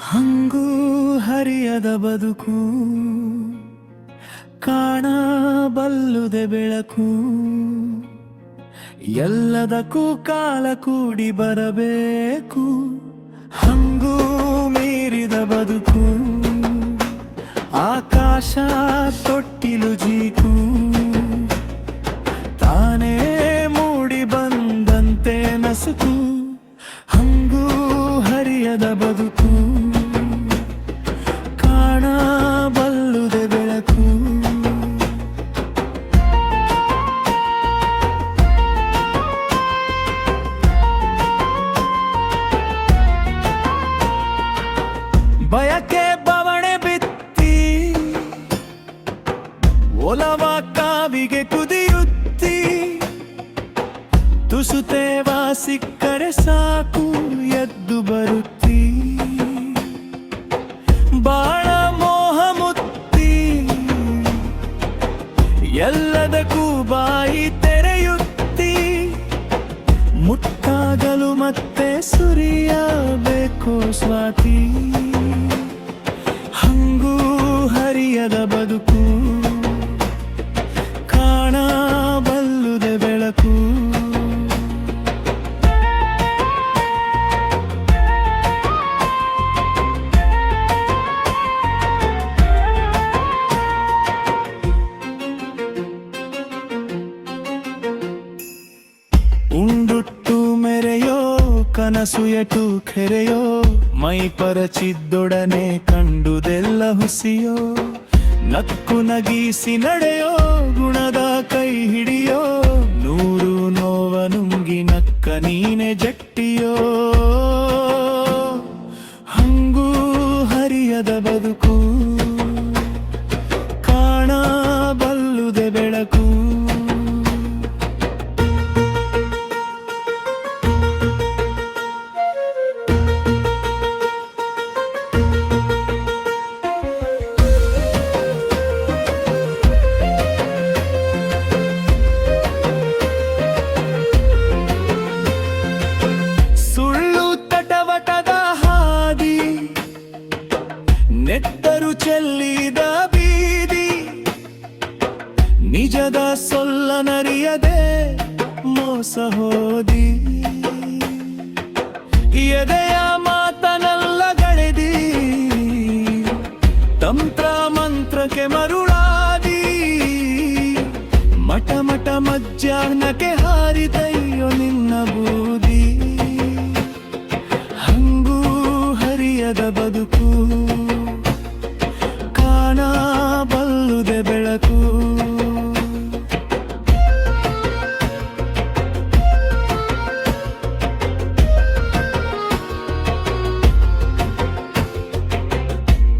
ಹಂಗೂ ಹರಿಯದ ಬದುಕು ಕಾಣಬಲ್ಲುದೆ ಬೆಳಕು. ಎಲ್ಲದಕ್ಕೂ ಕಾಲ ಕೂಡಿ ಬರಬೇಕು. ಹಂಗೂ ಮೀರಿದ ಬದುಕು ಆಕಾಶ ತೊಟ್ಟಿಲು ಜೀಕು. ತಾನೇ ಮೂಡಿ ಬಂದಂತೆ ನಸುಕು. ಹಂಗೂ ಹರಿಯದ ಬದುಕು ಕಾಣಬಲ್ಲುದೆ ಬೆಳಕು. ಬಯಕೆ ಬವಣೆ ಬಿತ್ತಿ ಒಲವ ಕಾವಿಗೆ ಕುದಿಯುತ್ತಿ. ತುಸುತೇವ ಸಿಕ್ಕರೆ ಸಾಕು ಎದ್ದು ಬರುತ್ತಿ. ಬಾಳ ಮೋಹ ಮುತ್ತಿ ಎಲ್ಲದಕ್ಕೂ ಬಾಯಿ ತೆರೆಯುತ್ತಿ. ಮುಟ್ಟಾಗಲು ಮತ್ತೆ ಸುರಿಯಬೇಕು ಸ್ವಾತಿ. ಹಂಗೂ ಹರಿಯದ ಬದುಕು ಕಾಣಬಲ್ಲುದೆ ಬೆಳಕು. ಉಂಡುಟ್ಟು ಮೆರೆಯೋ ಕನಸು ಎಟು ಖೆರೆಯೋ. ಮೈ ಪರಚಿದ್ದೊಡನೆ ಕಂಡುದೆಲ್ಲ ಹುಸಿಯೋ. ನಕ್ಕು ನಗೀಸಿ ನಡೆಯೋ ಗುಣದ ಕೈ ಹಿಡಿಯೋ. ನೂರು ನೋವ ನುಂಗಿ ನಕ್ಕ ನೀನೆ ಜಟ್ಟಿಯೋ. ಹಂಗೂ ಹರಿಯದ ಬದುಕು ಕಾಣಬಲ್ಲುದೆ ಬೆಳಕು. ನೆಟ್ಟರು ಚೆಲ್ಲಿದ ಬೀದಿ ನಿಜದ ಸೊಲ್ಲನರಿಯದೆ ಮೋಸ ಹೋದಿ. ಎದೆಯ ಮಾತನೆಲ್ಲ ಗಳೆದಿ ತಂತ್ರ ಮಂತ್ರಕ್ಕೆ ಮರುಳಾದಿ. ಮಠ ಮಠ ಮಧ್ಯಾಹ್ನಕ್ಕೆ ಹಾರಿದಯ್ಯೋ ನಿನ್ನ ಬೂದಿ. ಹಂಗೂ ಹರಿಯದ ಬದುಕು ಕಾಣಬಲ್ಲುದೆ ಬೆಳಕು.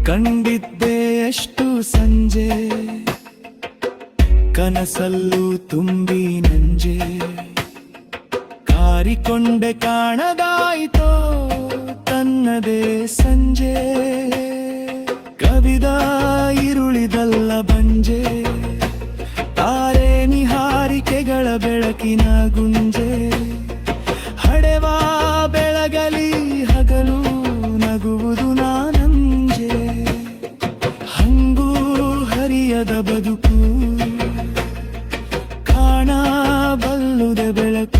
ಕಂಡಿದ್ದೆ ಎಷ್ಟು ಸಂಜೆ ಕನಸಲ್ಲೂ ತುಂಬಿ ನಂಜೆ. ಕಾರಿಕೊಂಡೆ ಕಾಣದಾಯಿತೋ ತನ್ನದೇ ಸಂಜೆ. ಕವಿದ ಇರುಳಿದಲ್ಲ ಬಂಜೆ ತಾರೆ ನಿಹಾರಿಕೆಗಳ ಬೆಳಕಿನ ಗುಂಜೆ. ಹಡೆವ ಬೆಳಗಲಿ ಹಗಲು ನಗುವುದು ನಾನಂಜೆ. ಹಂಗೂ ಹರಿಯದ ಬದುಕು ಕಾಣಬಲ್ಲುದೆ ಬೆಳಕು.